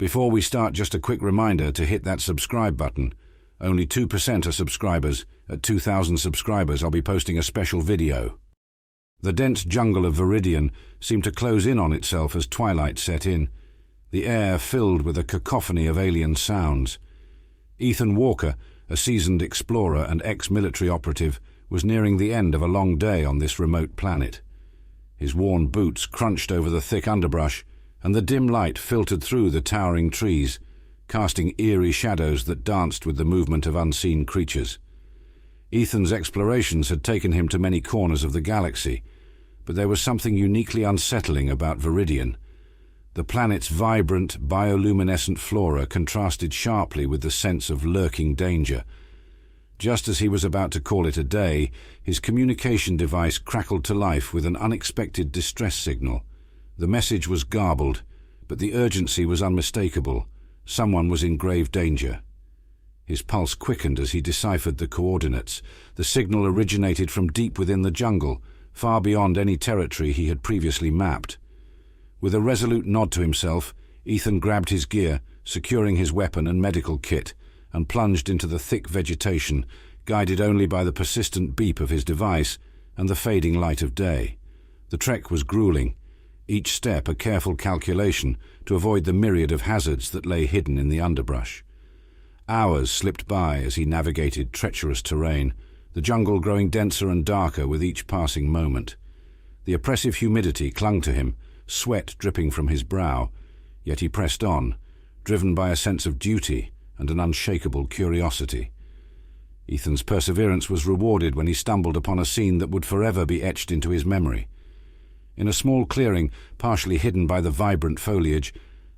Before we start, just a quick reminder to hit that subscribe button. Only 2% are subscribers. At 2,000 subscribers, I'll be posting a special video. The dense jungle of Viridian seemed to close in on itself as twilight set in, the air filled with a cacophony of alien sounds. Ethan Walker, a seasoned explorer and ex-military operative, was nearing the end of a long day on this remote planet. His worn boots crunched over the thick underbrush, and the dim light filtered through the towering trees, casting eerie shadows that danced with the movement of unseen creatures. Ethan's explorations had taken him to many corners of the galaxy, but there was something uniquely unsettling about Viridian. The planet's vibrant, bioluminescent flora contrasted sharply with the sense of lurking danger. Just as he was about to call it a day, his communication device crackled to life with an unexpected distress signal. The message was garbled, but the urgency was unmistakable. Someone was in grave danger. His pulse quickened as he deciphered the coordinates. The signal originated from deep within the jungle, far beyond any territory he had previously mapped. With a resolute nod to himself, Ethan grabbed his gear, securing his weapon and medical kit, and plunged into the thick vegetation, guided only by the persistent beep of his device and the fading light of day. The trek was grueling, each step a careful calculation to avoid the myriad of hazards that lay hidden in the underbrush. Hours slipped by as he navigated treacherous terrain, the jungle growing denser and darker with each passing moment. The oppressive humidity clung to him, sweat dripping from his brow, yet he pressed on, driven by a sense of duty and an unshakable curiosity. Ethan's perseverance was rewarded when he stumbled upon a scene that would forever be etched into his memory. In a small clearing, partially hidden by the vibrant foliage,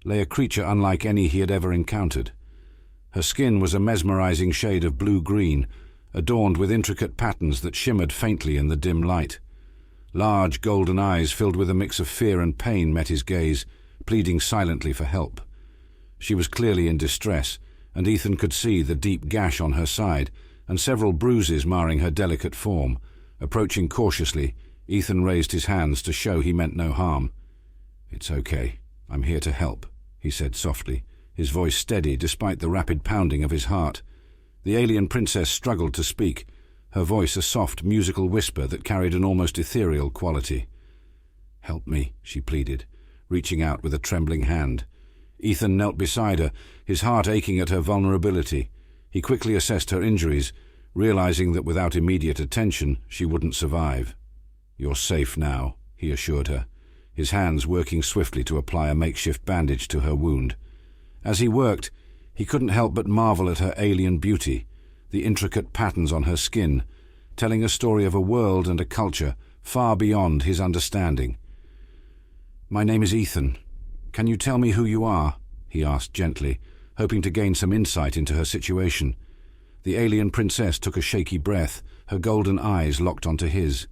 lay a creature unlike any he had ever encountered. Her skin was a mesmerizing shade of blue-green, adorned with intricate patterns that shimmered faintly in the dim light. Large golden eyes filled with a mix of fear and pain met his gaze, pleading silently for help. She was clearly in distress, and Ethan could see the deep gash on her side and several bruises marring her delicate form. Approaching cautiously, Ethan raised his hands to show he meant no harm. "It's okay. I'm here to help," he said softly, his voice steady despite the rapid pounding of his heart. The alien princess struggled to speak, her voice a soft, musical whisper that carried an almost ethereal quality. "Help me," she pleaded, reaching out with a trembling hand. Ethan knelt beside her, his heart aching at her vulnerability. He quickly assessed her injuries, realizing that without immediate attention, she wouldn't survive. "You're safe now," he assured her, his hands working swiftly to apply a makeshift bandage to her wound. As he worked, he couldn't help but marvel at her alien beauty, the intricate patterns on her skin, telling a story of a world and a culture far beyond his understanding. "My name is Ethan. Can you tell me who you are?" he asked gently, hoping to gain some insight into her situation. The alien princess took a shaky breath, her golden eyes locked onto his.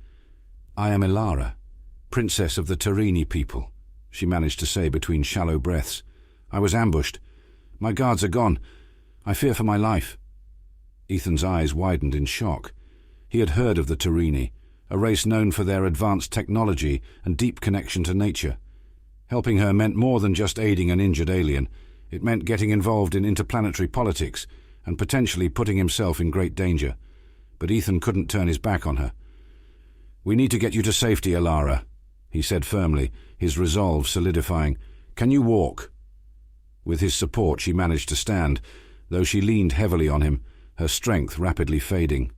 "I am Ilara, princess of the Tarini people," she managed to say between shallow breaths. "I was ambushed. My guards are gone. I fear for my life." Ethan's eyes widened in shock. He had heard of the Tarini, a race known for their advanced technology and deep connection to nature. Helping her meant more than just aiding an injured alien. It meant getting involved in interplanetary politics and potentially putting himself in great danger. But Ethan couldn't turn his back on her. "We need to get you to safety, Ilara," he said firmly, his resolve solidifying. "Can you walk?" With his support, she managed to stand, though she leaned heavily on him, her strength rapidly fading.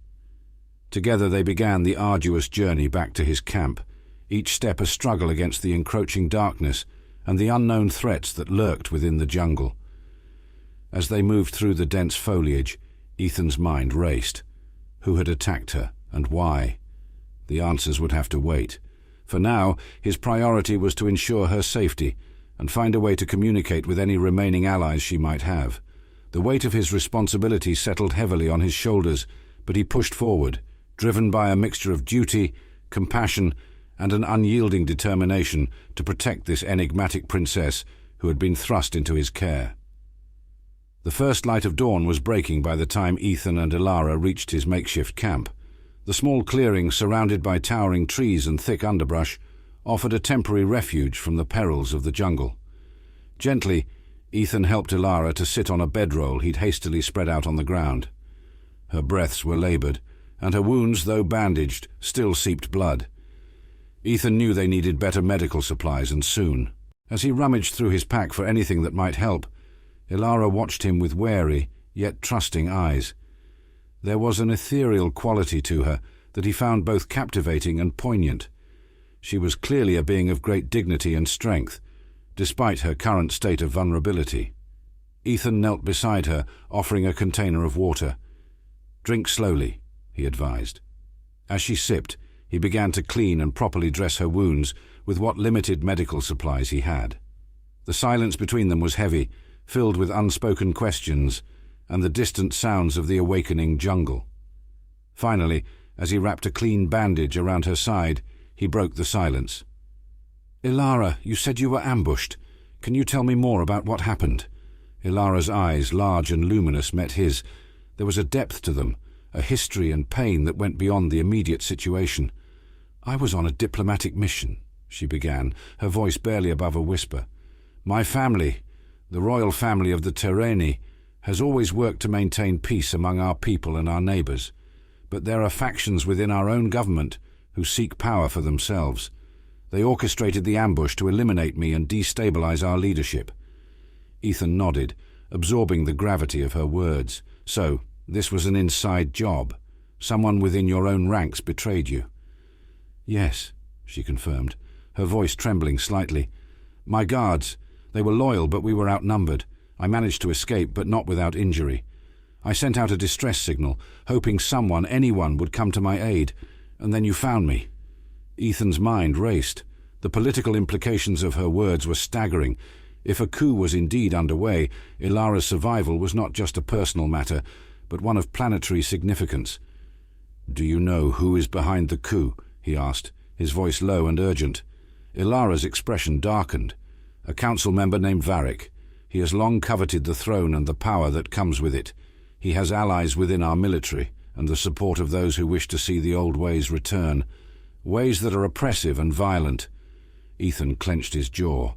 Together they began the arduous journey back to his camp, each step a struggle against the encroaching darkness and the unknown threats that lurked within the jungle. As they moved through the dense foliage, Ethan's mind raced. Who had attacked her, and why? The answers would have to wait. For now, his priority was to ensure her safety and find a way to communicate with any remaining allies she might have. The weight of his responsibility settled heavily on his shoulders, but he pushed forward, driven by a mixture of duty, compassion, and an unyielding determination to protect this enigmatic princess who had been thrust into his care. The first light of dawn was breaking by the time Ethan and Ilara reached his makeshift camp. The small clearing, surrounded by towering trees and thick underbrush, offered a temporary refuge from the perils of the jungle. Gently, Ethan helped Ilara to sit on a bedroll he'd hastily spread out on the ground. Her breaths were labored, and her wounds, though bandaged, still seeped blood. Ethan knew they needed better medical supplies, and soon. As he rummaged through his pack for anything that might help, Ilara watched him with wary, yet trusting eyes. There was an ethereal quality to her that he found both captivating and poignant. She was clearly a being of great dignity and strength, despite her current state of vulnerability. Ethan knelt beside her, offering a container of water. "Drink slowly," he advised. As she sipped, he began to clean and properly dress her wounds with what limited medical supplies he had. The silence between them was heavy, filled with unspoken questions and the distant sounds of the awakening jungle. Finally, as he wrapped a clean bandage around her side, he broke the silence. "Ilara, you said you were ambushed. Can you tell me more about what happened?" Ilara's eyes, large and luminous, met his. There was a depth to them, a history and pain that went beyond the immediate situation. "I was on a diplomatic mission," she began, her voice barely above a whisper. "My family, the royal family of the Terreni, has always worked to maintain peace among our people and our neighbors. But there are factions within our own government who seek power for themselves. They orchestrated the ambush to eliminate me and destabilize our leadership." Ethan nodded, absorbing the gravity of her words. "So, this was an inside job. Someone within your own ranks betrayed you." "Yes," she confirmed, her voice trembling slightly. "My guards, they were loyal, but we were outnumbered. I managed to escape, but not without injury. I sent out a distress signal, hoping someone, anyone, would come to my aid, and then you found me." Ethan's mind raced. The political implications of her words were staggering. If a coup was indeed underway, Ilara's survival was not just a personal matter, but one of planetary significance. "Do you know who is behind the coup?" he asked, his voice low and urgent. Ilara's expression darkened. "A council member named Varric. He has long coveted the throne and the power that comes with it. He has allies within our military and the support of those who wish to see the old ways return, ways that are oppressive and violent." Ethan clenched his jaw.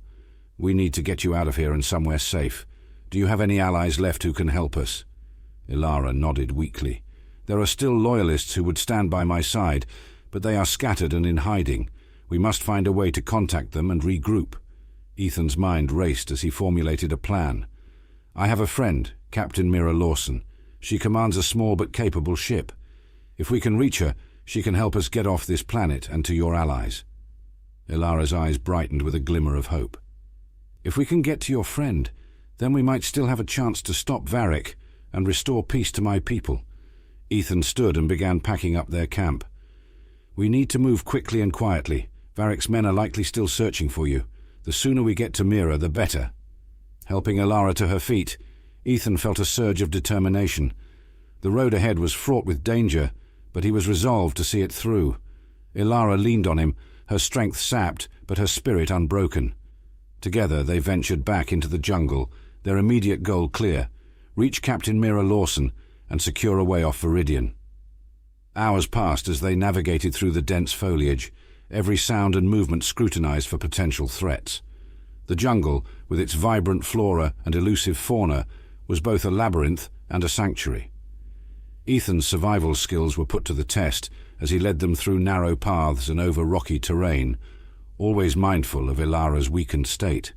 "We need to get you out of here and somewhere safe. Do you have any allies left who can help us?" Ilara nodded weakly. "There are still loyalists who would stand by my side, but they are scattered and in hiding. We must find a way to contact them and regroup." Ethan's mind raced as he formulated a plan. "I have a friend, Captain Mira Lawson. She commands a small but capable ship. If we can reach her, she can help us get off this planet and to your allies." Ilara's eyes brightened with a glimmer of hope. "If we can get to your friend, then we might still have a chance to stop Varric and restore peace to my people." Ethan stood and began packing up their camp. "We need to move quickly and quietly. Varric's men are likely still searching for you. The sooner we get to Mira, the better." Helping Ilara to her feet, Ethan felt a surge of determination. The road ahead was fraught with danger, but he was resolved to see it through. Ilara leaned on him, her strength sapped, but her spirit unbroken. Together they ventured back into the jungle, their immediate goal clear: reach Captain Mira Lawson and secure a way off Viridian. Hours passed as they navigated through the dense foliage, every sound and movement scrutinized for potential threats. The jungle, with its vibrant flora and elusive fauna, was both a labyrinth and a sanctuary. Ethan's survival skills were put to the test as he led them through narrow paths and over rocky terrain, always mindful of Ilara's weakened state.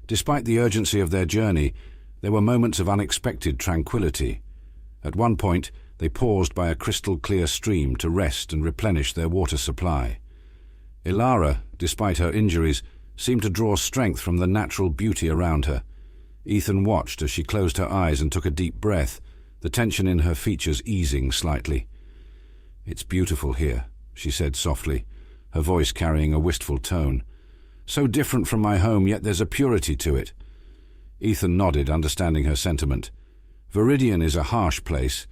Despite the urgency of their journey, there were moments of unexpected tranquility. At one point, they paused by a crystal-clear stream to rest and replenish their water supply. Ilara, despite her injuries, seemed to draw strength from the natural beauty around her. Ethan watched as she closed her eyes and took a deep breath, the tension in her features easing slightly. "It's beautiful here," she said softly, her voice carrying a wistful tone. "So different from my home, yet there's a purity to it." Ethan nodded, understanding her sentiment. "Viridian is a harsh place,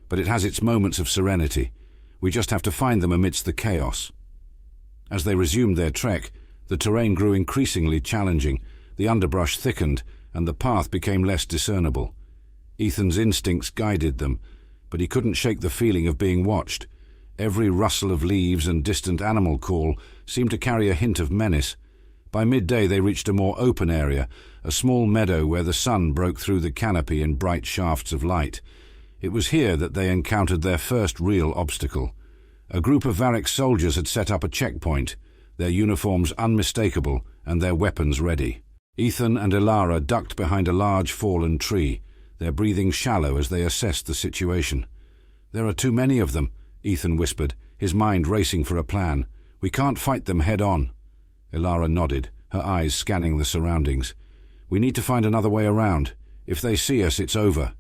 but it has its moments of serenity. We just have to find them amidst the chaos." As they resumed their trek, the terrain grew increasingly challenging, the underbrush thickened, and the path became less discernible. Ethan's instincts guided them, but he couldn't shake the feeling of being watched. Every rustle of leaves and distant animal call seemed to carry a hint of menace. By midday they reached a more open area, a small meadow where the sun broke through the canopy in bright shafts of light. It was here that they encountered their first real obstacle. A group of Varric soldiers had set up a checkpoint, their uniforms unmistakable and their weapons ready. Ethan and Ilara ducked behind a large fallen tree, their breathing shallow as they assessed the situation. "There are too many of them," Ethan whispered, his mind racing for a plan. "We can't fight them head-on." Ilara nodded, her eyes scanning the surroundings. "We need to find another way around. If they see us, it's over."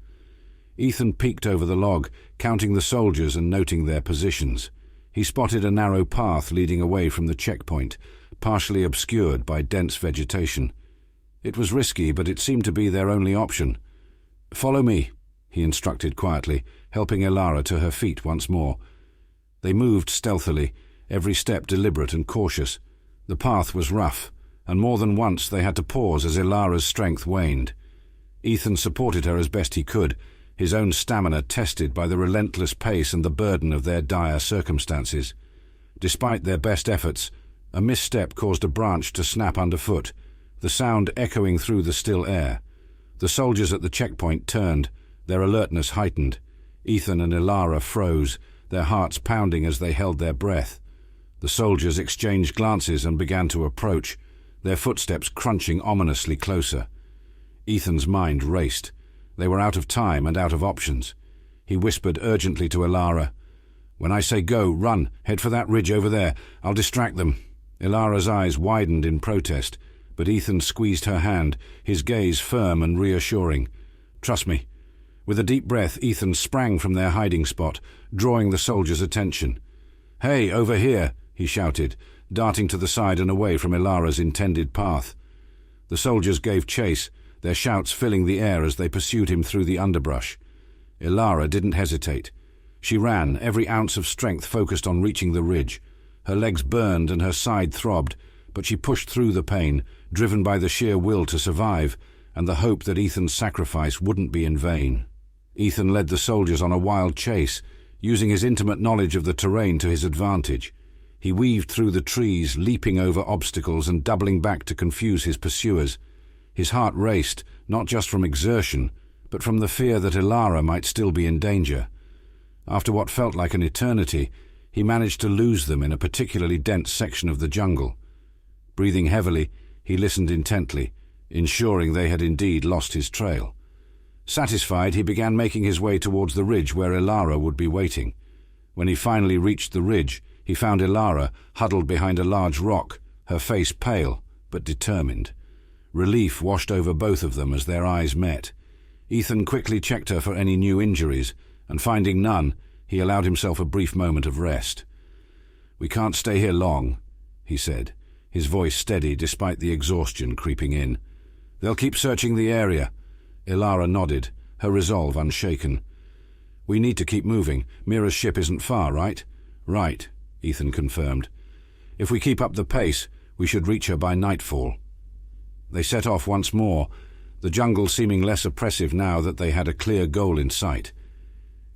Ethan peeked over the log, counting the soldiers and noting their positions. He spotted a narrow path leading away from the checkpoint, partially obscured by dense vegetation. It was risky, but it seemed to be their only option. "Follow me," he instructed quietly, helping Ilara to her feet once more. They moved stealthily, every step deliberate and cautious. The path was rough, and more than once they had to pause as Ilara's strength waned. Ethan supported her as best he could, his own stamina tested by the relentless pace and the burden of their dire circumstances. Despite their best efforts, a misstep caused a branch to snap underfoot, the sound echoing through the still air. The soldiers at the checkpoint turned, their alertness heightened. Ethan and Ilara froze, their hearts pounding as they held their breath. The soldiers exchanged glances and began to approach, their footsteps crunching ominously closer. Ethan's mind raced. They were out of time and out of options. He whispered urgently to Ilara, "When I say go, run, head for that ridge over there. I'll distract them." Ilara's eyes widened in protest, but Ethan squeezed her hand, his gaze firm and reassuring. "Trust me." With a deep breath, Ethan sprang from their hiding spot, drawing the soldiers' attention. "Hey, over here!" he shouted, darting to the side and away from Ilara's intended path. The soldiers gave chase, their shouts filling the air as they pursued him through the underbrush. Ilara didn't hesitate. She ran, every ounce of strength focused on reaching the ridge. Her legs burned and her side throbbed, but she pushed through the pain, driven by the sheer will to survive and the hope that Ethan's sacrifice wouldn't be in vain. Ethan led the soldiers on a wild chase, using his intimate knowledge of the terrain to his advantage. He weaved through the trees, leaping over obstacles and doubling back to confuse his pursuers. His heart raced, not just from exertion, but from the fear that Ilara might still be in danger. After what felt like an eternity, he managed to lose them in a particularly dense section of the jungle. Breathing heavily, he listened intently, ensuring they had indeed lost his trail. Satisfied, he began making his way towards the ridge where Ilara would be waiting. When he finally reached the ridge, he found Ilara huddled behind a large rock, her face pale but determined. Relief washed over both of them as their eyes met. Ethan quickly checked her for any new injuries, and finding none, he allowed himself a brief moment of rest. "We can't stay here long," he said, his voice steady despite the exhaustion creeping in. "They'll keep searching the area." Ilara nodded, her resolve unshaken. "We need to keep moving. Mira's ship isn't far, right?" "Right," Ethan confirmed. "If we keep up the pace, we should reach her by nightfall." They set off once more, the jungle seeming less oppressive now that they had a clear goal in sight.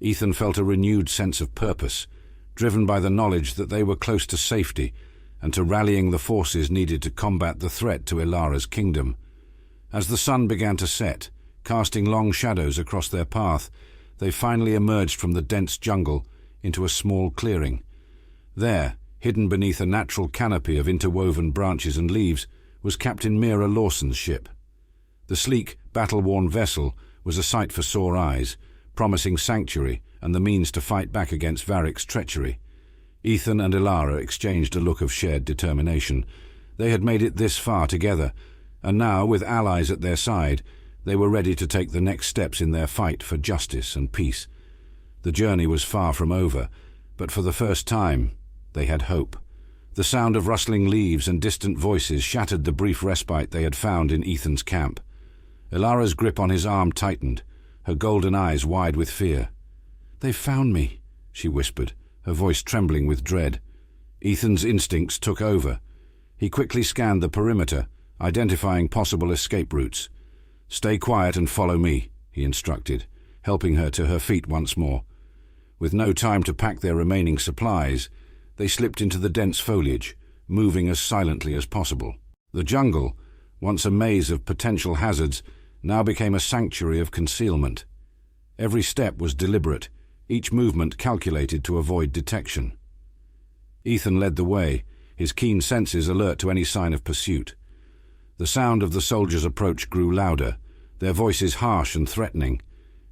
Ethan felt a renewed sense of purpose, driven by the knowledge that they were close to safety and to rallying the forces needed to combat the threat to Ilara's kingdom. As the sun began to set, casting long shadows across their path, they finally emerged from the dense jungle into a small clearing. There, hidden beneath a natural canopy of interwoven branches and leaves, was Captain Mira Lawson's ship. The sleek, battle-worn vessel was a sight for sore eyes, promising sanctuary and the means to fight back against Varric's treachery. Ethan and Ilara exchanged a look of shared determination. They had made it this far together, and now, with allies at their side, they were ready to take the next steps in their fight for justice and peace. The journey was far from over, but for the first time, they had hope. The sound of rustling leaves and distant voices shattered the brief respite they had found in Ethan's camp. Ilara's grip on his arm tightened, her golden eyes wide with fear. "They've found me," she whispered, her voice trembling with dread. Ethan's instincts took over. He quickly scanned the perimeter, identifying possible escape routes. "Stay quiet and follow me," he instructed, helping her to her feet once more. With no time to pack their remaining supplies, they slipped into the dense foliage, moving as silently as possible. The jungle, once a maze of potential hazards, now became a sanctuary of concealment. Every step was deliberate, each movement calculated to avoid detection. Ethan led the way, his keen senses alert to any sign of pursuit. The sound of the soldiers' approach grew louder, their voices harsh and threatening.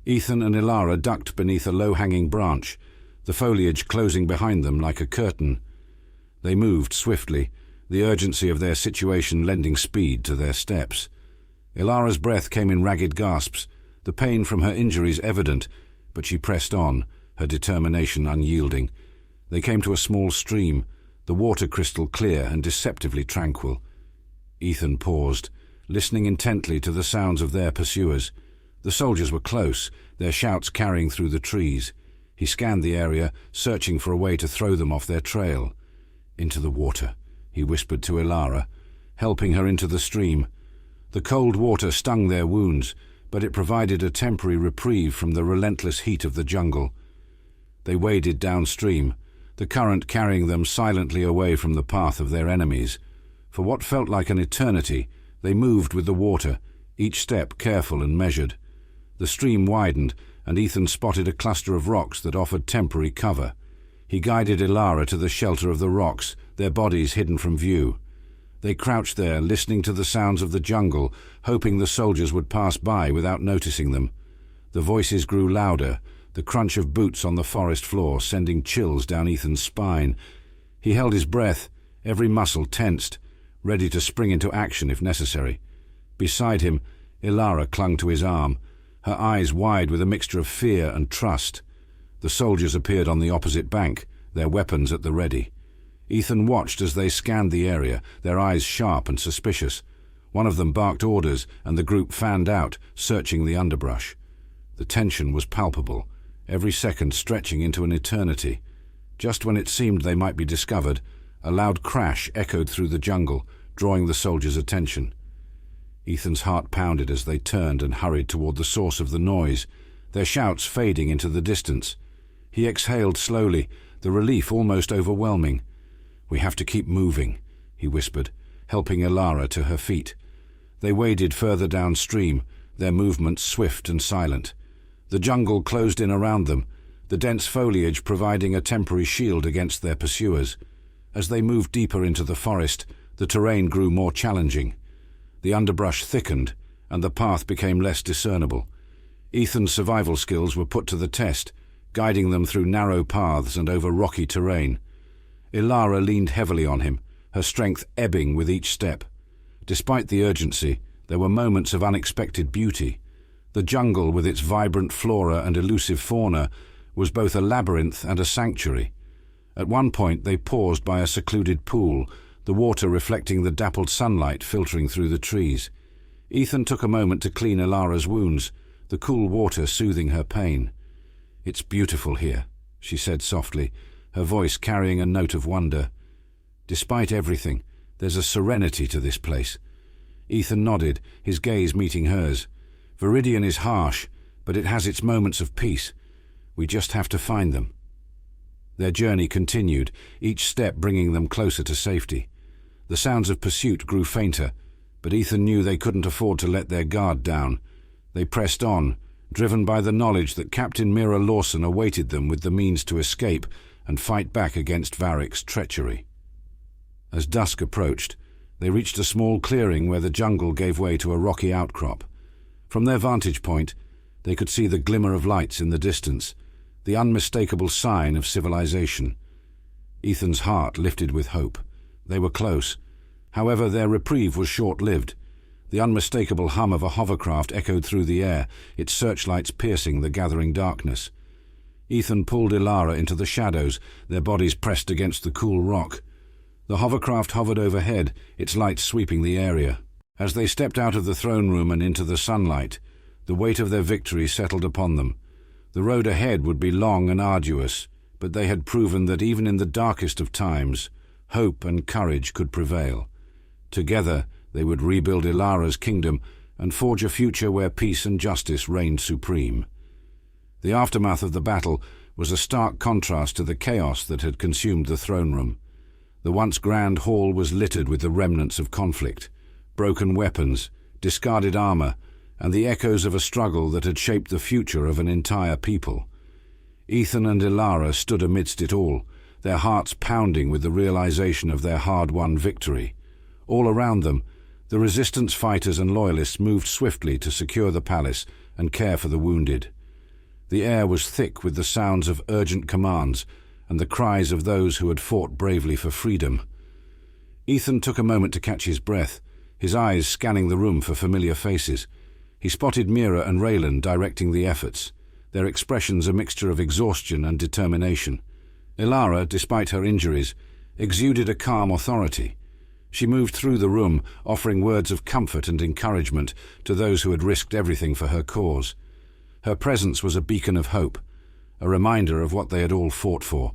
Ethan and Ilara ducked beneath a low-hanging branch, the foliage closing behind them like a curtain. They moved swiftly, the urgency of their situation lending speed to their steps. Ilara's breath came in ragged gasps, the pain from her injuries evident, but she pressed on, her determination unyielding. They came to a small stream, the water crystal clear and deceptively tranquil. Ethan paused, listening intently to the sounds of their pursuers. The soldiers were close, their shouts carrying through the trees. He scanned the area, searching for a way to throw them off their trail. "Into the water," he whispered to Ilara, helping her into the stream. The cold water stung their wounds, but it provided a temporary reprieve from the relentless heat of the jungle. They waded downstream, the current carrying them silently away from the path of their enemies. For what felt like an eternity, they moved with the water, each step careful and measured. The stream widened, and Ethan spotted a cluster of rocks that offered temporary cover. He guided Ilara to the shelter of the rocks, their bodies hidden from view. They crouched there, listening to the sounds of the jungle, hoping the soldiers would pass by without noticing them. The voices grew louder, the crunch of boots on the forest floor sending chills down Ethan's spine. He held his breath, every muscle tensed, ready to spring into action if necessary. Beside him, Ilara clung to his arm, her eyes wide with a mixture of fear and trust. The soldiers appeared on the opposite bank, their weapons at the ready. Ethan watched as they scanned the area, their eyes sharp and suspicious. One of them barked orders, and the group fanned out, searching the underbrush. The tension was palpable, every second stretching into an eternity. Just when it seemed they might be discovered, a loud crash echoed through the jungle, drawing the soldiers' attention. Ethan's heart pounded as they turned and hurried toward the source of the noise, their shouts fading into the distance. He exhaled slowly, the relief almost overwhelming. "We have to keep moving," he whispered, helping Ilara to her feet. They waded further downstream, their movements swift and silent. The jungle closed in around them, the dense foliage providing a temporary shield against their pursuers. As they moved deeper into the forest, the terrain grew more challenging. The underbrush thickened, and the path became less discernible. Ethan's survival skills were put to the test, guiding them through narrow paths and over rocky terrain. Ilara leaned heavily on him, her strength ebbing with each step. Despite the urgency, there were moments of unexpected beauty. The jungle, with its vibrant flora and elusive fauna, was both a labyrinth and a sanctuary. At one point they paused by a secluded pool, the water reflecting the dappled sunlight filtering through the trees. Ethan took a moment to clean Ilara's wounds, the cool water soothing her pain. "It's beautiful here," she said softly, her voice carrying a note of wonder. "Despite everything, there's a serenity to this place." Ethan nodded, his gaze meeting hers. "Viridian is harsh, but it has its moments of peace. We just have to find them." Their journey continued, each step bringing them closer to safety. The sounds of pursuit grew fainter, but Ethan knew they couldn't afford to let their guard down. They pressed on, driven by the knowledge that Captain Mira Lawson awaited them with the means to escape and fight back against Varric's treachery. As dusk approached, they reached a small clearing where the jungle gave way to a rocky outcrop. From their vantage point, they could see the glimmer of lights in the distance, the unmistakable sign of civilization. Ethan's heart lifted with hope. They were close. However, their reprieve was short-lived. The unmistakable hum of a hovercraft echoed through the air, its searchlights piercing the gathering darkness. Ethan pulled Ilara into the shadows, their bodies pressed against the cool rock. The hovercraft hovered overhead, its lights sweeping the area. As they stepped out of the throne room and into the sunlight, the weight of their victory settled upon them. The road ahead would be long and arduous, but they had proven that even in the darkest of times, hope and courage could prevail. Together, they would rebuild Ilara's kingdom and forge a future where peace and justice reigned supreme. The aftermath of the battle was a stark contrast to the chaos that had consumed the throne room. The once grand hall was littered with the remnants of conflict, broken weapons, discarded armor, and the echoes of a struggle that had shaped the future of an entire people. Ethan and Ilara stood amidst it all, their hearts pounding with the realization of their hard-won victory. All around them, the resistance fighters and loyalists moved swiftly to secure the palace and care for the wounded. The air was thick with the sounds of urgent commands and the cries of those who had fought bravely for freedom. Ethan took a moment to catch his breath, his eyes scanning the room for familiar faces. He spotted Mira and Raylan directing the efforts, their expressions a mixture of exhaustion and determination. Ilara, despite her injuries, exuded a calm authority. She moved through the room, offering words of comfort and encouragement to those who had risked everything for her cause. Her presence was a beacon of hope, a reminder of what they had all fought for.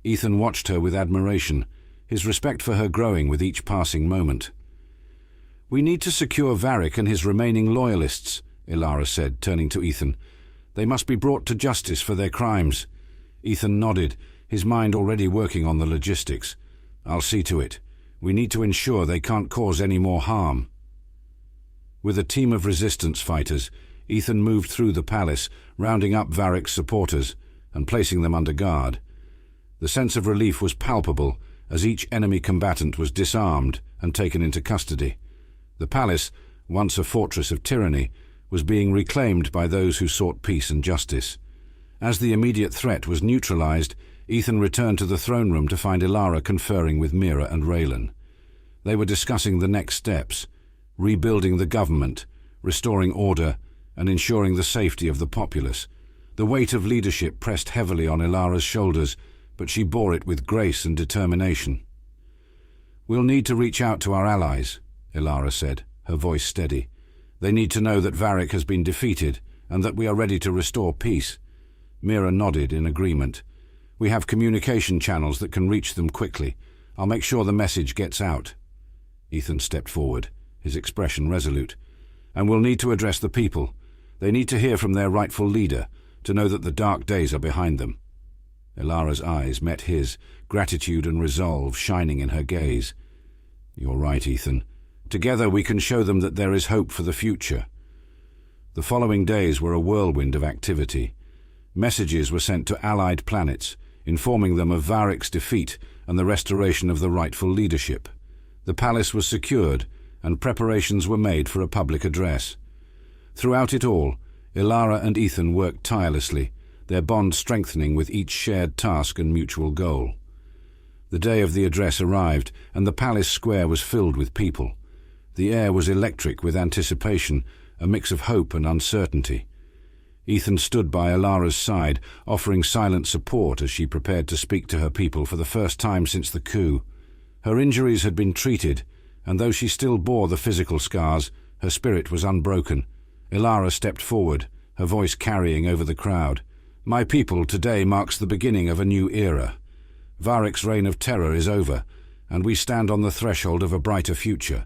Ethan watched her with admiration, his respect for her growing with each passing moment. "We need to secure Varric and his remaining loyalists," Ilara said, turning to Ethan. "They must be brought to justice for their crimes." Ethan nodded, his mind already working on the logistics. "I'll see to it. We need to ensure they can't cause any more harm." With a team of resistance fighters, Ethan moved through the palace, rounding up Varric's supporters and placing them under guard. The sense of relief was palpable as each enemy combatant was disarmed and taken into custody. The palace, once a fortress of tyranny, was being reclaimed by those who sought peace and justice. As the immediate threat was neutralized, Ethan returned to the throne room to find Ilara conferring with Mira and Raylan. They were discussing the next steps, rebuilding the government, restoring order, and ensuring the safety of the populace. The weight of leadership pressed heavily on Ilara's shoulders, but she bore it with grace and determination. "We'll need to reach out to our allies," Ilara said, her voice steady. "They need to know that Varric has been defeated and that we are ready to restore peace." Mira nodded in agreement. "We have communication channels that can reach them quickly. I'll make sure the message gets out." Ethan stepped forward, his expression resolute. "And we'll need to address the people. They need to hear from their rightful leader, to know that the dark days are behind them." Ilara's eyes met his, gratitude and resolve shining in her gaze. "You're right, Ethan. Together we can show them that there is hope for the future." The following days were a whirlwind of activity. Messages were sent to allied planets, informing them of Varric's defeat and the restoration of the rightful leadership. The palace was secured, and preparations were made for a public address. Throughout it all, Ilara and Ethan worked tirelessly, their bond strengthening with each shared task and mutual goal. The day of the address arrived, and the palace square was filled with people. The air was electric with anticipation, a mix of hope and uncertainty. Ethan stood by Ilara's side, offering silent support as she prepared to speak to her people for the first time since the coup. Her injuries had been treated, and though she still bore the physical scars, her spirit was unbroken. Ilara stepped forward, her voice carrying over the crowd. "My people, today marks the beginning of a new era. Varric's reign of terror is over, and we stand on the threshold of a brighter future.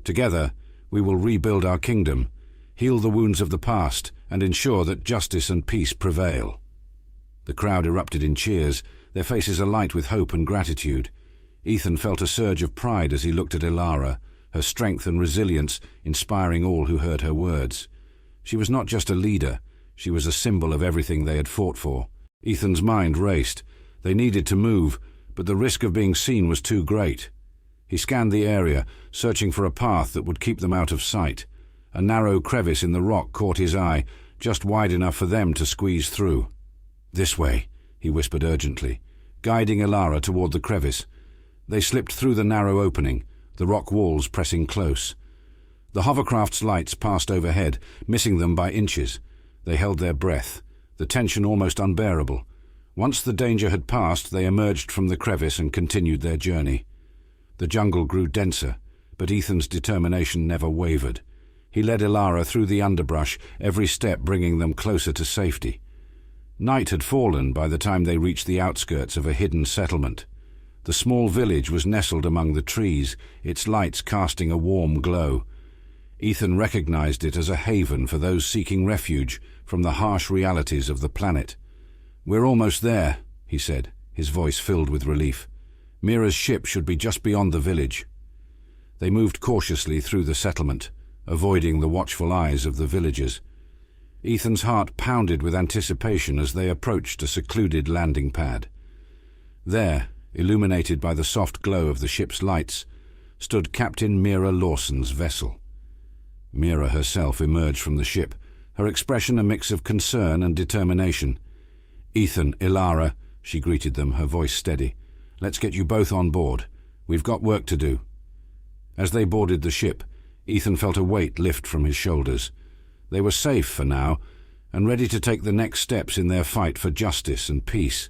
Together, we will rebuild our kingdom, heal the wounds of the past, and ensure that justice and peace prevail." The crowd erupted in cheers, their faces alight with hope and gratitude. Ethan felt a surge of pride as he looked at Ilara, her strength and resilience inspiring all who heard her words. She was not just a leader, she was a symbol of everything they had fought for. Ethan's mind raced. They needed to move, but the risk of being seen was too great. He scanned the area, searching for a path that would keep them out of sight. A narrow crevice in the rock caught his eye, just wide enough for them to squeeze through. "This way," he whispered urgently, guiding Ilara toward the crevice. They slipped through the narrow opening, the rock walls pressing close. The hovercraft's lights passed overhead, missing them by inches. They held their breath, the tension almost unbearable. Once the danger had passed, they emerged from the crevice and continued their journey. The jungle grew denser, but Ethan's determination never wavered. He led Ilara through the underbrush, every step bringing them closer to safety. Night had fallen by the time they reached the outskirts of a hidden settlement. The small village was nestled among the trees, its lights casting a warm glow. Ethan recognized it as a haven for those seeking refuge from the harsh realities of the planet. "We're almost there," he said, his voice filled with relief. Mira's ship should be just beyond the village. They moved cautiously through the settlement, avoiding the watchful eyes of the villagers. Ethan's heart pounded with anticipation as they approached a secluded landing pad. There, illuminated by the soft glow of the ship's lights, stood Captain Mira Lawson's vessel. Mira herself emerged from the ship, her expression a mix of concern and determination. "Ethan, Ilara," she greeted them, her voice steady. "Let's get you both on board. We've got work to do." As they boarded the ship, Ethan felt a weight lift from his shoulders. They were safe for now, and ready to take the next steps in their fight for justice and peace.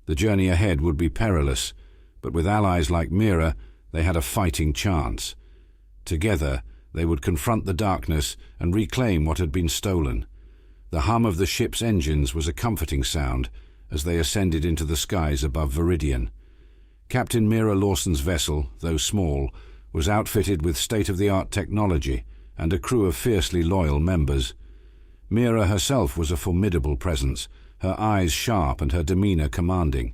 The journey ahead would be perilous, but with allies like Mira, they had a fighting chance. Together, they would confront the darkness and reclaim what had been stolen. The hum of the ship's engines was a comforting sound as they ascended into the skies above Viridian. Captain Mira Lawson's vessel, though small, was outfitted with state-of-the-art technology and a crew of fiercely loyal members. Mira herself was a formidable presence, her eyes sharp and her demeanor commanding.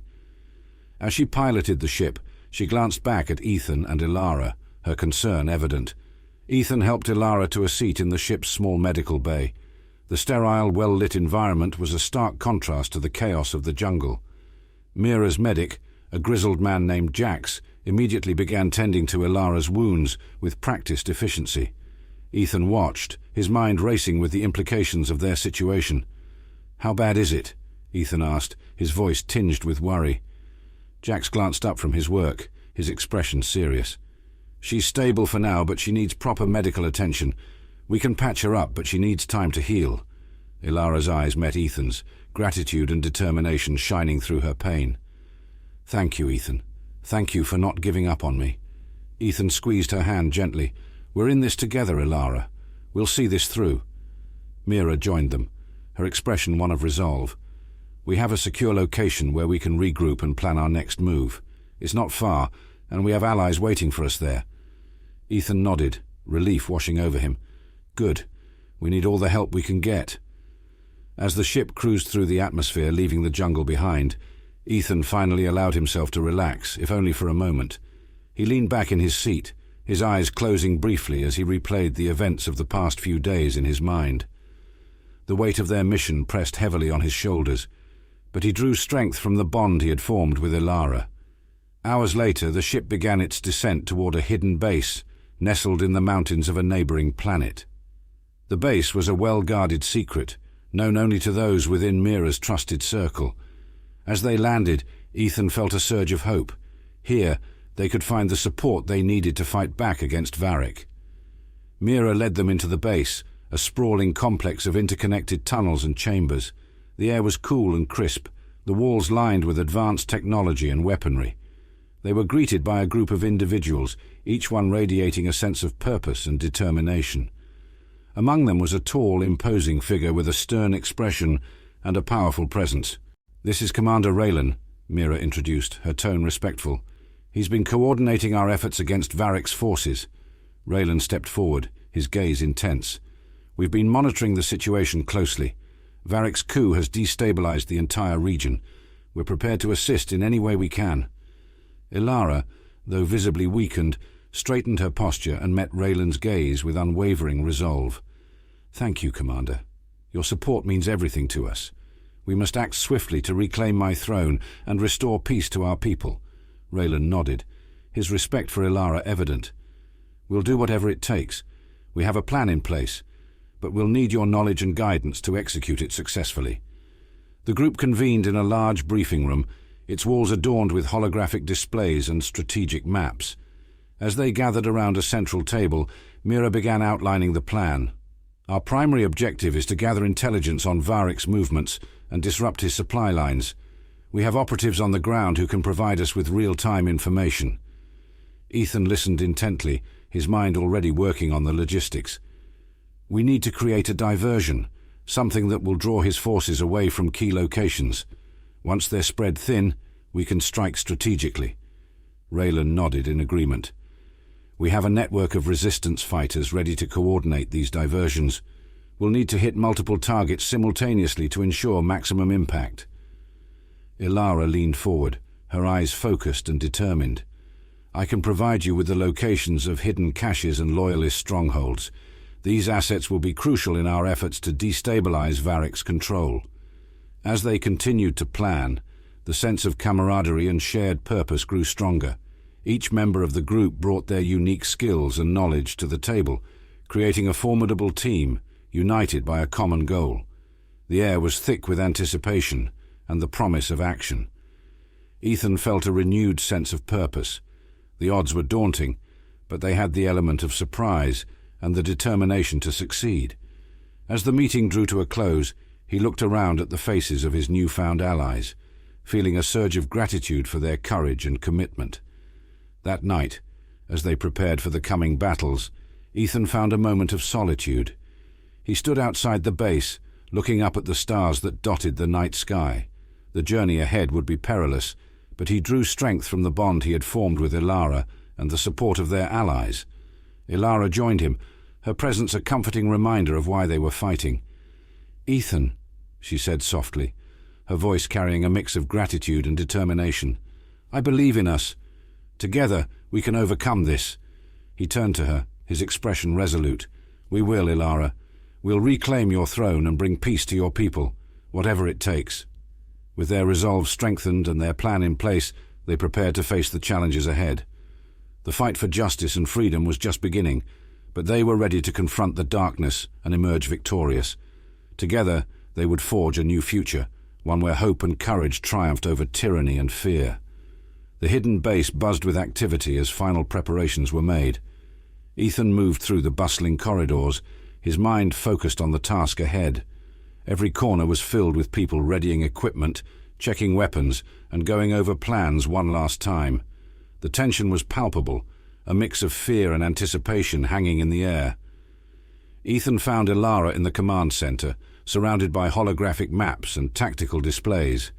As she piloted the ship, she glanced back at Ethan and Ilara, her concern evident. Ethan helped Ilara to a seat in the ship's small medical bay. The sterile, well-lit environment was a stark contrast to the chaos of the jungle. Mira's medic, a grizzled man named Jax, immediately began tending to Ilara's wounds with practiced efficiency. Ethan watched, his mind racing with the implications of their situation. "How bad is it?" Ethan asked, his voice tinged with worry. Jax glanced up from his work, his expression serious. "She's stable for now, but she needs proper medical attention. We can patch her up, but she needs time to heal." Ilara's eyes met Ethan's, gratitude and determination shining through her pain. "Thank you, Ethan. Thank you for not giving up on me." Ethan squeezed her hand gently. "We're in this together, Ilara. We'll see this through." Mira joined them, her expression one of resolve. "We have a secure location where we can regroup and plan our next move. It's not far, and we have allies waiting for us there." Ethan nodded, relief washing over him. "Good. We need all the help we can get." As the ship cruised through the atmosphere, leaving the jungle behind, Ethan finally allowed himself to relax, if only for a moment. He leaned back in his seat, his eyes closing briefly as he replayed the events of the past few days in his mind. The weight of their mission pressed heavily on his shoulders, but he drew strength from the bond he had formed with Ilara. Hours later, the ship began its descent toward a hidden base, nestled in the mountains of a neighboring planet. The base was a well-guarded secret, known only to those within Mira's trusted circle. As they landed, Ethan felt a surge of hope. Here, they could find the support they needed to fight back against Varric. Mira led them into the base, a sprawling complex of interconnected tunnels and chambers. The air was cool and crisp, the walls lined with advanced technology and weaponry. They were greeted by a group of individuals, each one radiating a sense of purpose and determination. Among them was a tall, imposing figure with a stern expression and a powerful presence. "This is Commander Raylan," Mira introduced, her tone respectful. "He's been coordinating our efforts against Varric's forces." Raylan stepped forward, his gaze intense. "We've been monitoring the situation closely. Varric's coup has destabilized the entire region. We're prepared to assist in any way we can." Ilara, though visibly weakened, straightened her posture and met Raylan's gaze with unwavering resolve. "Thank you, Commander. Your support means everything to us. We must act swiftly to reclaim my throne and restore peace to our people." Raylan nodded, his respect for Ilara evident. "We'll do whatever it takes. We have a plan in place, but we'll need your knowledge and guidance to execute it successfully." The group convened in a large briefing room, its walls adorned with holographic displays and strategic maps. As they gathered around a central table, Mira began outlining the plan. "Our primary objective is to gather intelligence on Varric's movements and disrupt his supply lines. We have operatives on the ground who can provide us with real-time information." Ethan listened intently, his mind already working on the logistics. "We need to create a diversion, something that will draw his forces away from key locations. Once they're spread thin, we can strike strategically." Raylan nodded in agreement. "We have a network of resistance fighters ready to coordinate these diversions. We'll need to hit multiple targets simultaneously to ensure maximum impact." Ilara leaned forward, her eyes focused and determined. "I can provide you with the locations of hidden caches and loyalist strongholds. These assets will be crucial in our efforts to destabilize Varick's control." As they continued to plan, the sense of camaraderie and shared purpose grew stronger. Each member of the group brought their unique skills and knowledge to the table, creating a formidable team, united by a common goal. The air was thick with anticipation and the promise of action. Ethan felt a renewed sense of purpose. The odds were daunting, but they had the element of surprise and the determination to succeed. As the meeting drew to a close, he looked around at the faces of his newfound allies, feeling a surge of gratitude for their courage and commitment. That night, as they prepared for the coming battles, Ethan found a moment of solitude. He stood outside the base, looking up at the stars that dotted the night sky. The journey ahead would be perilous, but he drew strength from the bond he had formed with Ilara and the support of their allies. Ilara joined him, her presence a comforting reminder of why they were fighting. "Ethan," she said softly, her voice carrying a mix of gratitude and determination, "I believe in us. Together we can overcome this." He turned to her, his expression resolute. "We will, Ilara. We'll reclaim your throne and bring peace to your people, whatever it takes." With their resolve strengthened and their plan in place, they prepared to face the challenges ahead. The fight for justice and freedom was just beginning, but they were ready to confront the darkness and emerge victorious. Together, they would forge a new future, one where hope and courage triumphed over tyranny and fear. The hidden base buzzed with activity as final preparations were made. Ethan moved through the bustling corridors, his mind focused on the task ahead. Every corner was filled with people readying equipment, checking weapons, and going over plans one last time. The tension was palpable, a mix of fear and anticipation hanging in the air. Ethan found Ilara in the command center, surrounded by holographic maps and tactical displays.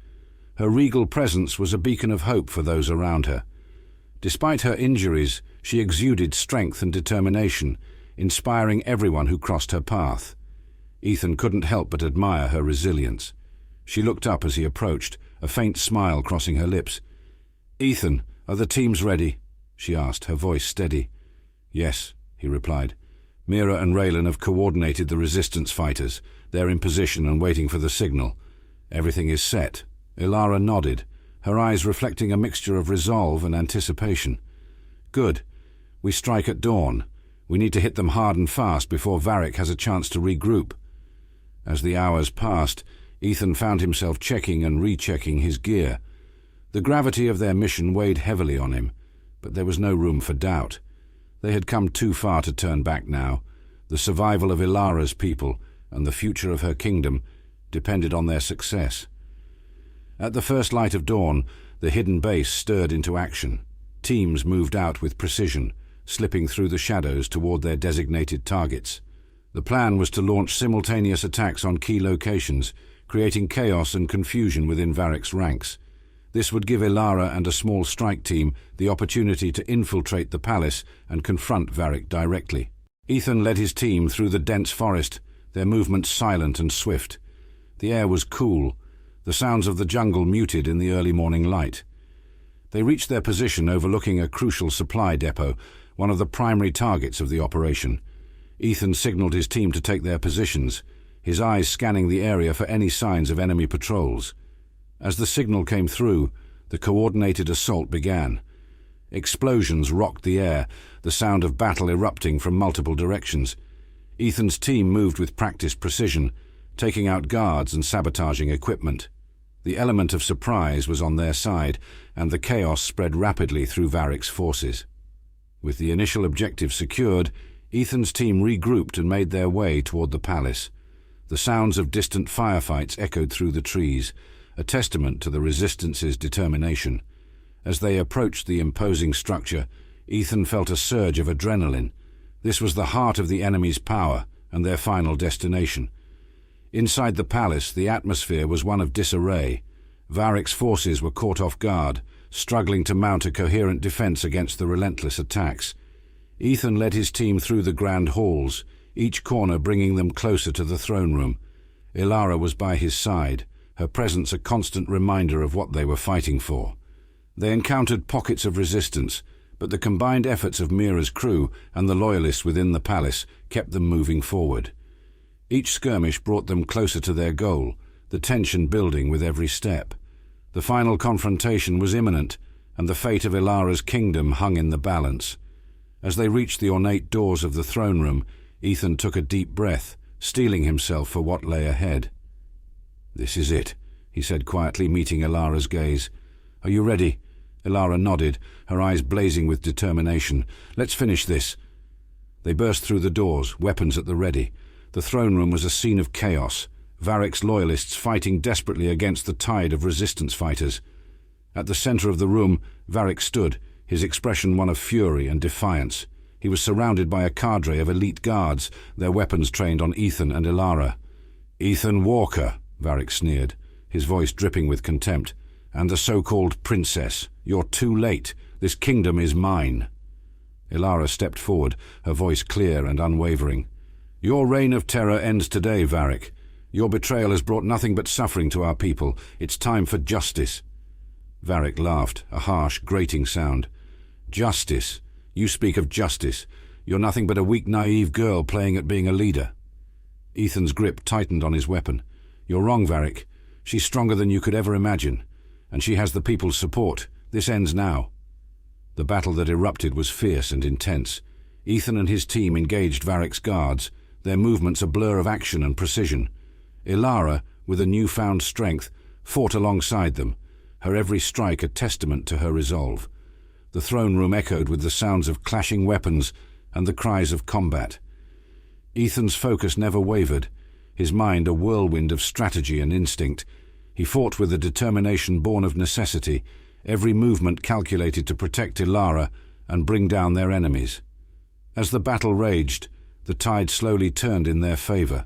Her regal presence was a beacon of hope for those around her. Despite her injuries, she exuded strength and determination, inspiring everyone who crossed her path. Ethan couldn't help but admire her resilience. She looked up as he approached, a faint smile crossing her lips. "Ethan, are the teams ready?" she asked, her voice steady. "Yes," he replied. "Mira and Raylan have coordinated the resistance fighters. They're in position and waiting for the signal. Everything is set." Ilara nodded, her eyes reflecting a mixture of resolve and anticipation. "Good. We strike at dawn. We need to hit them hard and fast before Varick has a chance to regroup." As the hours passed, Ethan found himself checking and rechecking his gear. The gravity of their mission weighed heavily on him, but there was no room for doubt. They had come too far to turn back now. The survival of Ilara's people and the future of her kingdom depended on their success. At the first light of dawn, the hidden base stirred into action. Teams moved out with precision, slipping through the shadows toward their designated targets. The plan was to launch simultaneous attacks on key locations, creating chaos and confusion within Varick's ranks. This would give Ilara and a small strike team the opportunity to infiltrate the palace and confront Varick directly. Ethan led his team through the dense forest, their movements silent and swift. The air was cool, the sounds of the jungle muted in the early morning light. They reached their position overlooking a crucial supply depot, one of the primary targets of the operation. Ethan signaled his team to take their positions, his eyes scanning the area for any signs of enemy patrols. As the signal came through, the coordinated assault began. Explosions rocked the air, the sound of battle erupting from multiple directions. Ethan's team moved with practiced precision, taking out guards and sabotaging equipment. The element of surprise was on their side, and the chaos spread rapidly through Varick's forces. With the initial objective secured, Ethan's team regrouped and made their way toward the palace. The sounds of distant firefights echoed through the trees, a testament to the resistance's determination. As they approached the imposing structure, Ethan felt a surge of adrenaline. This was the heart of the enemy's power and their final destination. Inside the palace, the atmosphere was one of disarray. Varick's forces were caught off guard, struggling to mount a coherent defense against the relentless attacks. Ethan led his team through the grand halls, each corner bringing them closer to the throne room. Ilara was by his side, her presence a constant reminder of what they were fighting for. They encountered pockets of resistance, but the combined efforts of Mira's crew and the loyalists within the palace kept them moving forward. Each skirmish brought them closer to their goal, the tension building with every step. The final confrontation was imminent, and the fate of Ilara's kingdom hung in the balance. As they reached the ornate doors of the throne room, Ethan took a deep breath, steeling himself for what lay ahead. "This is it," he said quietly, meeting Ilara's gaze. "Are you ready?" Ilara nodded, her eyes blazing with determination. "Let's finish this." They burst through the doors, weapons at the ready. The throne room was a scene of chaos, Varric's loyalists fighting desperately against the tide of resistance fighters. At the center of the room, Varric stood, his expression one of fury and defiance. He was surrounded by a cadre of elite guards, their weapons trained on Ethan and Ilara. "Ethan Walker," Varric sneered, his voice dripping with contempt, "and the so-called princess. You're too late. This kingdom is mine." Ilara stepped forward, her voice clear and unwavering. "Your reign of terror ends today, Varric. Your betrayal has brought nothing but suffering to our people. It's time for justice." Varric laughed, a harsh, grating sound. "Justice? You speak of justice. You're nothing but a weak, naive girl playing at being a leader." Ethan's grip tightened on his weapon. "You're wrong, Varric. She's stronger than you could ever imagine, and she has the people's support. This ends now." The battle that erupted was fierce and intense. Ethan and his team engaged Varric's guards, their movements a blur of action and precision. Ilara, with a newfound strength, fought alongside them, her every strike a testament to her resolve. The throne room echoed with the sounds of clashing weapons and the cries of combat. Ethan's focus never wavered, his mind a whirlwind of strategy and instinct. He fought with a determination born of necessity, every movement calculated to protect Ilara and bring down their enemies. As the battle raged, the tide slowly turned in their favor.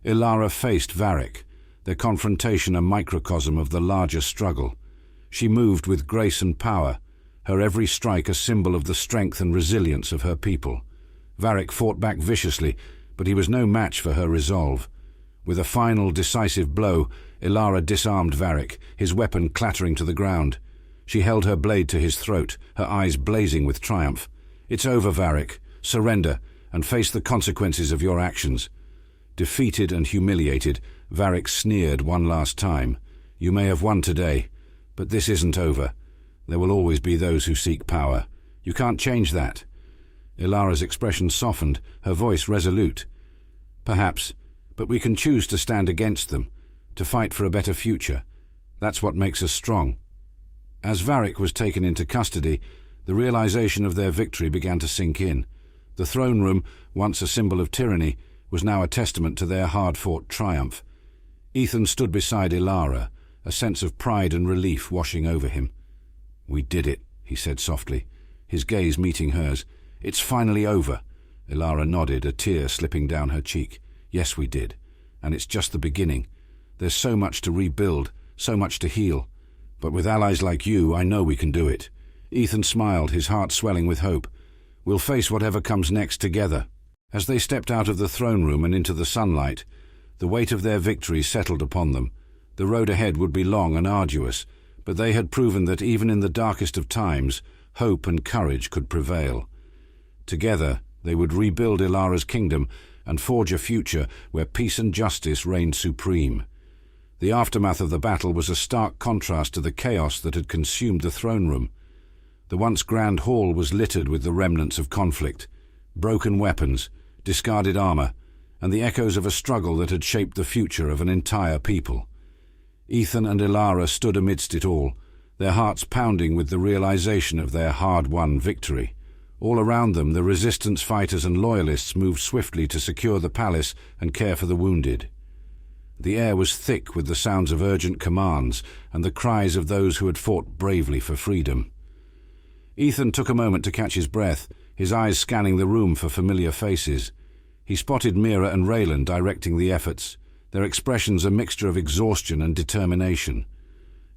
Ilara faced Varric, their confrontation a microcosm of the larger struggle. She moved with grace and power, her every strike a symbol of the strength and resilience of her people. Varric fought back viciously, but he was no match for her resolve. With a final, decisive blow, Ilara disarmed Varric, his weapon clattering to the ground. She held her blade to his throat, her eyes blazing with triumph. "It's over, Varric. Surrender, and face the consequences of your actions." Defeated and humiliated, Varric sneered one last time. "You may have won today, but this isn't over. There will always be those who seek power. You can't change that." Ilara's expression softened, her voice resolute. "Perhaps, but we can choose to stand against them, to fight for a better future. That's what makes us strong." As Varric was taken into custody, the realization of their victory began to sink in. The throne room, once a symbol of tyranny, was now a testament to their hard-fought triumph. Ethan stood beside Ilara, a sense of pride and relief washing over him. "We did it," he said softly, his gaze meeting hers. "It's finally over." Ilara nodded, a tear slipping down her cheek. "Yes, we did. And it's just the beginning. There's so much to rebuild, so much to heal. But with allies like you, I know we can do it." Ethan smiled, his heart swelling with hope. "We'll face whatever comes next together." As they stepped out of the throne room and into the sunlight, the weight of their victory settled upon them. The road ahead would be long and arduous, but they had proven that even in the darkest of times, hope and courage could prevail. Together, they would rebuild Ilara's kingdom and forge a future where peace and justice reigned supreme. The aftermath of the battle was a stark contrast to the chaos that had consumed the throne room. The once grand hall was littered with the remnants of conflict, broken weapons, discarded armor, and the echoes of a struggle that had shaped the future of an entire people. Ethan and Ilara stood amidst it all, their hearts pounding with the realization of their hard-won victory. All around them, the resistance fighters and loyalists moved swiftly to secure the palace and care for the wounded. The air was thick with the sounds of urgent commands and the cries of those who had fought bravely for freedom. Ethan took a moment to catch his breath, his eyes scanning the room for familiar faces. He spotted Mira and Raylan directing the efforts, their expressions a mixture of exhaustion and determination.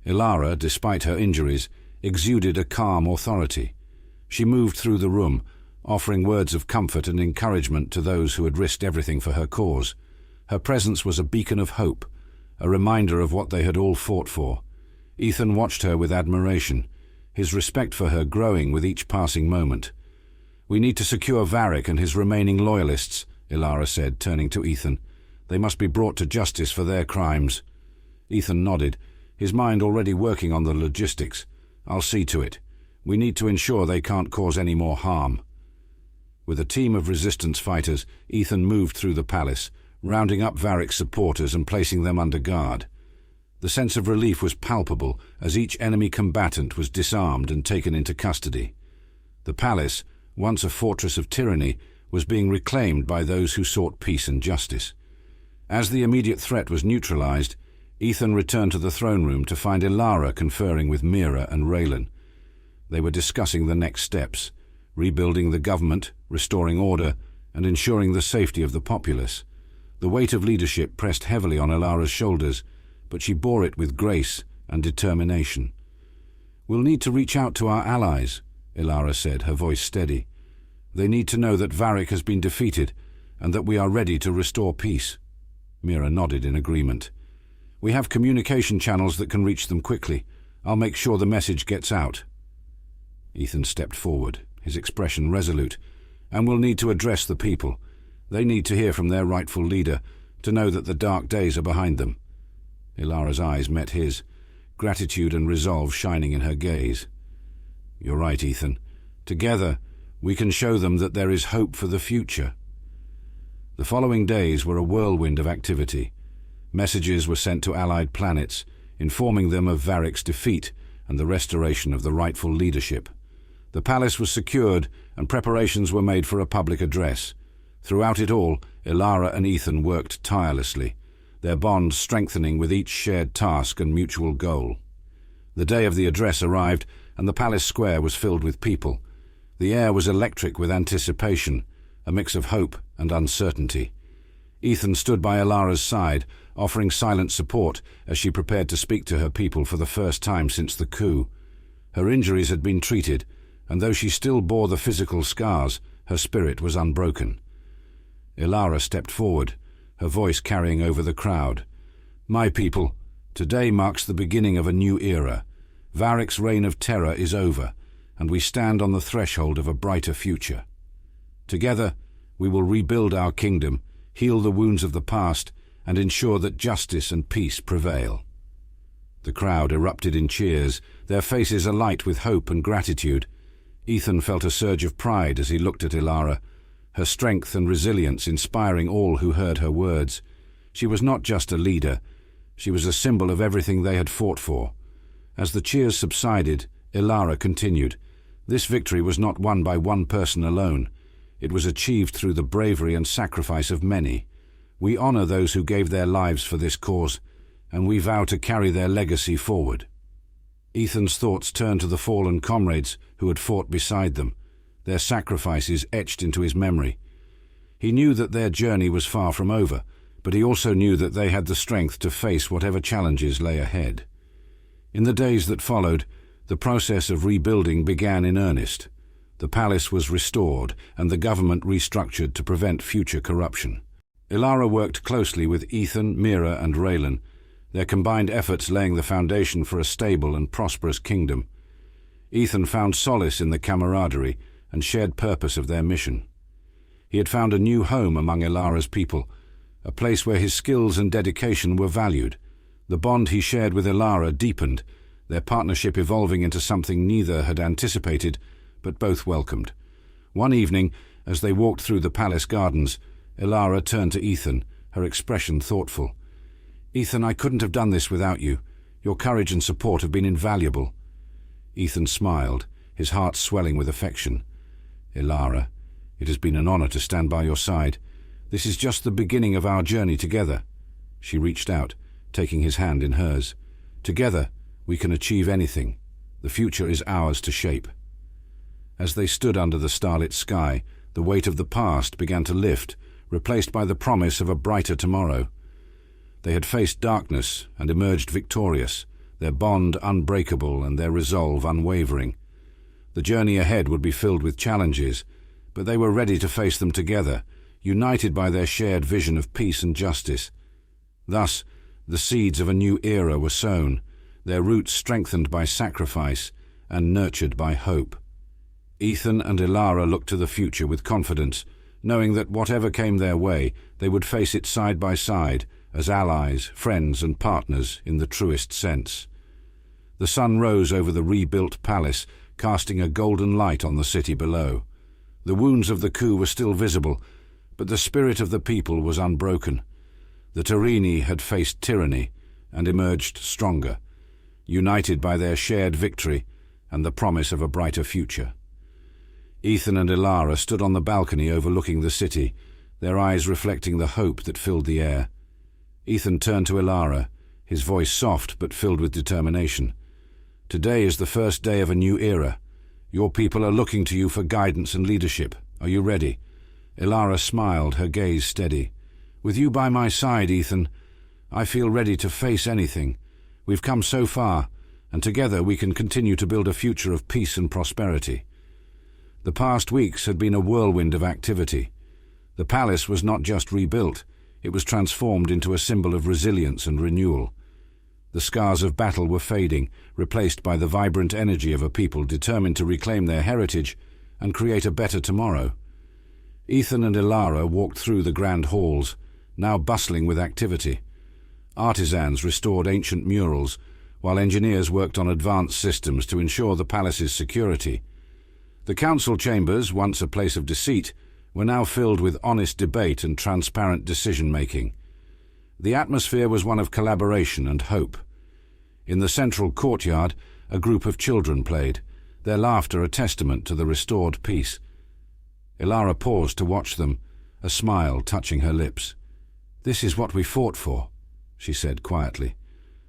Ilara, despite her injuries, exuded a calm authority. She moved through the room, offering words of comfort and encouragement to those who had risked everything for her cause. Her presence was a beacon of hope, a reminder of what they had all fought for. Ethan watched her with admiration, his respect for her growing with each passing moment. "We need to secure Varric and his remaining loyalists," Ilara said, turning to Ethan. "They must be brought to justice for their crimes." Ethan nodded, his mind already working on the logistics. "I'll see to it. We need to ensure they can't cause any more harm." With a team of resistance fighters, Ethan moved through the palace, rounding up Varric's supporters and placing them under guard. The sense of relief was palpable as each enemy combatant was disarmed and taken into custody. The palace, once a fortress of tyranny, was being reclaimed by those who sought peace and justice. As the immediate threat was neutralized, Ethan returned to the throne room to find Ilara conferring with Mira and Raylan. They were discussing the next steps, rebuilding the government, restoring order, and ensuring the safety of the populace. The weight of leadership pressed heavily on Ilara's shoulders, but she bore it with grace and determination. "We'll need to reach out to our allies," Ilara said, her voice steady. "They need to know that Varric has been defeated and that we are ready to restore peace." Mira nodded in agreement. "We have communication channels that can reach them quickly. I'll make sure the message gets out." Ethan stepped forward, his expression resolute. "And we'll need to address the people. They need to hear from their rightful leader, to know that the dark days are behind them." Ilara's eyes met his, gratitude and resolve shining in her gaze. "You're right, Ethan. Together, we can show them that there is hope for the future." The following days were a whirlwind of activity. Messages were sent to allied planets, informing them of Varric's defeat and the restoration of the rightful leadership. The palace was secured and preparations were made for a public address. Throughout it all, Ilara and Ethan worked tirelessly, their bond strengthening with each shared task and mutual goal. The day of the address arrived, and the palace square was filled with people. The air was electric with anticipation, a mix of hope and uncertainty. Ethan stood by Ilara's side, offering silent support as she prepared to speak to her people for the first time since the coup. Her injuries had been treated, and though she still bore the physical scars, her spirit was unbroken. Ilara stepped forward, her voice carrying over the crowd. "My people, today marks the beginning of a new era. Varric's reign of terror is over, and we stand on the threshold of a brighter future. Together, we will rebuild our kingdom, heal the wounds of the past, and ensure that justice and peace prevail." The crowd erupted in cheers, their faces alight with hope and gratitude. Ethan felt a surge of pride as he looked at Ilara, her strength and resilience inspiring all who heard her words. She was not just a leader, she was a symbol of everything they had fought for. As the cheers subsided, Ilara continued, "This victory was not won by one person alone. It was achieved through the bravery and sacrifice of many. We honor those who gave their lives for this cause, and we vow to carry their legacy forward." Ethan's thoughts turned to the fallen comrades who had fought beside them, their sacrifices etched into his memory. He knew that their journey was far from over, but he also knew that they had the strength to face whatever challenges lay ahead. In the days that followed, the process of rebuilding began in earnest. The palace was restored and the government restructured to prevent future corruption. Ilara worked closely with Ethan, Mira, and Raylan, their combined efforts laying the foundation for a stable and prosperous kingdom. Ethan found solace in the camaraderie and shared purpose of their mission. He had found a new home among Ilara's people, a place where his skills and dedication were valued. The bond he shared with Ilara deepened, their partnership evolving into something neither had anticipated, but both welcomed. One evening, as they walked through the palace gardens, Ilara turned to Ethan, her expression thoughtful. "Ethan, I couldn't have done this without you. Your courage and support have been invaluable." Ethan smiled, his heart swelling with affection. "Ilara, it has been an honor to stand by your side. This is just the beginning of our journey together." She reached out, taking his hand in hers. "Together, we can achieve anything. The future is ours to shape." As they stood under the starlit sky, the weight of the past began to lift, replaced by the promise of a brighter tomorrow. They had faced darkness and emerged victorious, their bond unbreakable and their resolve unwavering. The journey ahead would be filled with challenges, but they were ready to face them together, united by their shared vision of peace and justice. Thus, the seeds of a new era were sown, their roots strengthened by sacrifice and nurtured by hope. Ethan and Ilara looked to the future with confidence, knowing that whatever came their way, they would face it side by side, as allies, friends and partners in the truest sense. The sun rose over the rebuilt palace, casting a golden light on the city below. The wounds of the coup were still visible, but the spirit of the people was unbroken. The Tarini had faced tyranny and emerged stronger, united by their shared victory and the promise of a brighter future. Ethan and Ilara stood on the balcony overlooking the city, their eyes reflecting the hope that filled the air. Ethan turned to Ilara, his voice soft but filled with determination. "Today is the first day of a new era. Your people are looking to you for guidance and leadership. Are you ready?" Ilara smiled, her gaze steady. "With you by my side, Ethan, I feel ready to face anything. We've come so far, and together we can continue to build a future of peace and prosperity." The past weeks had been a whirlwind of activity. The palace was not just rebuilt, it was transformed into a symbol of resilience and renewal. The scars of battle were fading, replaced by the vibrant energy of a people determined to reclaim their heritage and create a better tomorrow. Ethan and Ilara walked through the grand halls, now bustling with activity. Artisans restored ancient murals, while engineers worked on advanced systems to ensure the palace's security. The council chambers, once a place of deceit, were now filled with honest debate and transparent decision-making. The atmosphere was one of collaboration and hope. In the central courtyard, a group of children played, their laughter a testament to the restored peace. Ilara paused to watch them, a smile touching her lips. "This is what we fought for," she said quietly.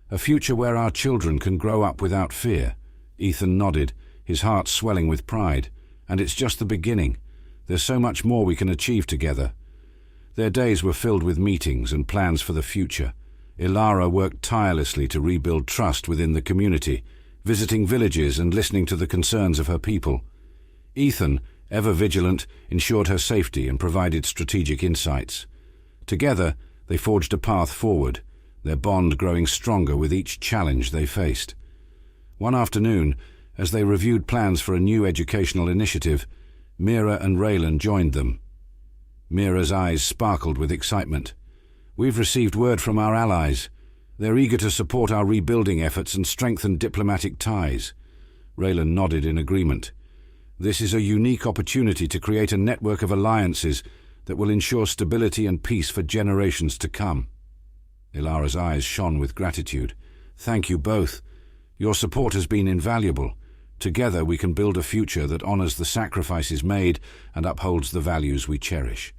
"A future where our children can grow up without fear." Ethan nodded, his heart swelling with pride. "And it's just the beginning. There's so much more we can achieve together." Their days were filled with meetings and plans for the future. Ilara worked tirelessly to rebuild trust within the community, visiting villages and listening to the concerns of her people. Ethan, ever vigilant, ensured her safety and provided strategic insights. Together, they forged a path forward, their bond growing stronger with each challenge they faced. One afternoon, as they reviewed plans for a new educational initiative, Mira and Raylan joined them. Mira's eyes sparkled with excitement. "We've received word from our allies. They're eager to support our rebuilding efforts and strengthen diplomatic ties." Raylan nodded in agreement. "This is a unique opportunity to create a network of alliances that will ensure stability and peace for generations to come." Ilara's eyes shone with gratitude. "Thank you both. Your support has been invaluable. Together we can build a future that honors the sacrifices made and upholds the values we cherish."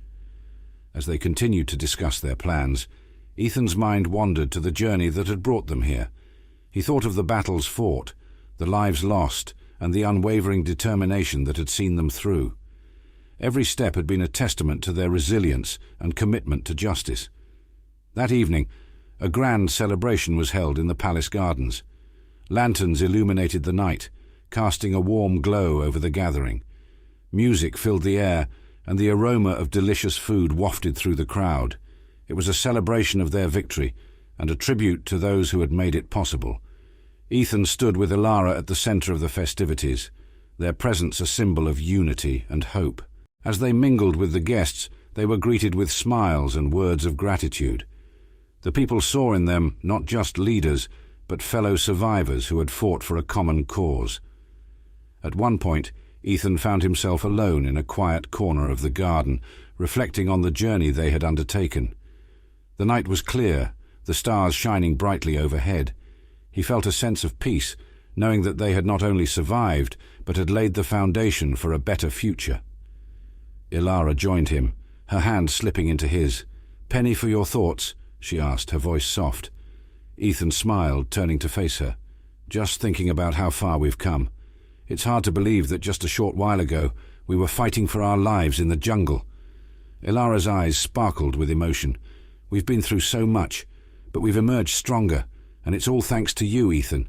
As they continued to discuss their plans, Ethan's mind wandered to the journey that had brought them here. He thought of the battles fought, the lives lost, and the unwavering determination that had seen them through. Every step had been a testament to their resilience and commitment to justice. That evening, a grand celebration was held in the palace gardens. Lanterns illuminated the night, casting a warm glow over the gathering. Music filled the air, and the aroma of delicious food wafted through the crowd. It was a celebration of their victory, and a tribute to those who had made it possible. Ethan stood with Ilara at the center of the festivities, their presence a symbol of unity and hope. As they mingled with the guests, they were greeted with smiles and words of gratitude. The people saw in them not just leaders, but fellow survivors who had fought for a common cause. At one point, Ethan found himself alone in a quiet corner of the garden, reflecting on the journey they had undertaken. The night was clear, the stars shining brightly overhead. He felt a sense of peace, knowing that they had not only survived, but had laid the foundation for a better future. Ilara joined him, her hand slipping into his. "Penny for your thoughts?" she asked, her voice soft. Ethan smiled, turning to face her. "Just thinking about how far we've come. It's hard to believe that just a short while ago we were fighting for our lives in the jungle." Ilara's eyes sparkled with emotion. "We've been through so much, but we've emerged stronger, and it's all thanks to you, Ethan.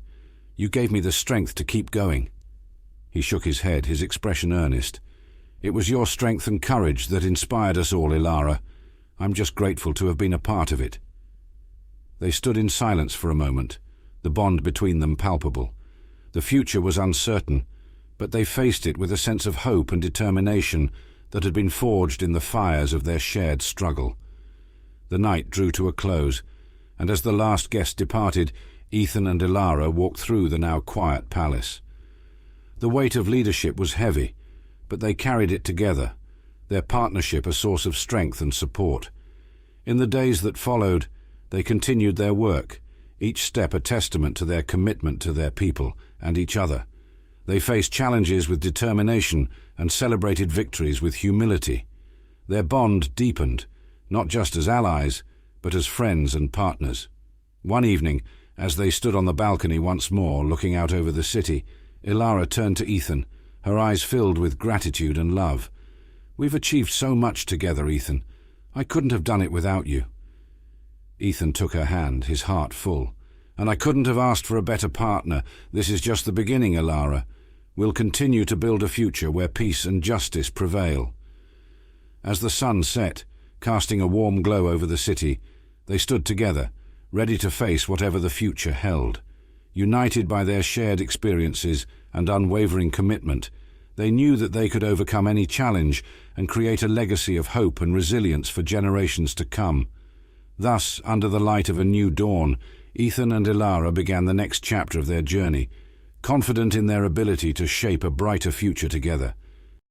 You gave me the strength to keep going." He shook his head, his expression earnest. "It was your strength and courage that inspired us all, Ilara. I'm just grateful to have been a part of it." They stood in silence for a moment, the bond between them palpable. The future was uncertain, but they faced it with a sense of hope and determination that had been forged in the fires of their shared struggle. The night drew to a close, and as the last guest departed, Ethan and Ilara walked through the now quiet palace. The weight of leadership was heavy, but they carried it together, their partnership a source of strength and support. In the days that followed, they continued their work, each step a testament to their commitment to their people and each other. They faced challenges with determination and celebrated victories with humility. Their bond deepened, not just as allies, but as friends and partners. One evening, as they stood on the balcony once more, looking out over the city, Ilara turned to Ethan, her eyes filled with gratitude and love. "We've achieved so much together, Ethan. I couldn't have done it without you." Ethan took her hand, his heart full. "And I couldn't have asked for a better partner. This is just the beginning, Ilara. We'll continue to build a future where peace and justice prevail." As the sun set, casting a warm glow over the city, they stood together, ready to face whatever the future held. United by their shared experiences and unwavering commitment, they knew that they could overcome any challenge and create a legacy of hope and resilience for generations to come. Thus, under the light of a new dawn, Ethan and Ilara began the next chapter of their journey, confident in their ability to shape a brighter future together.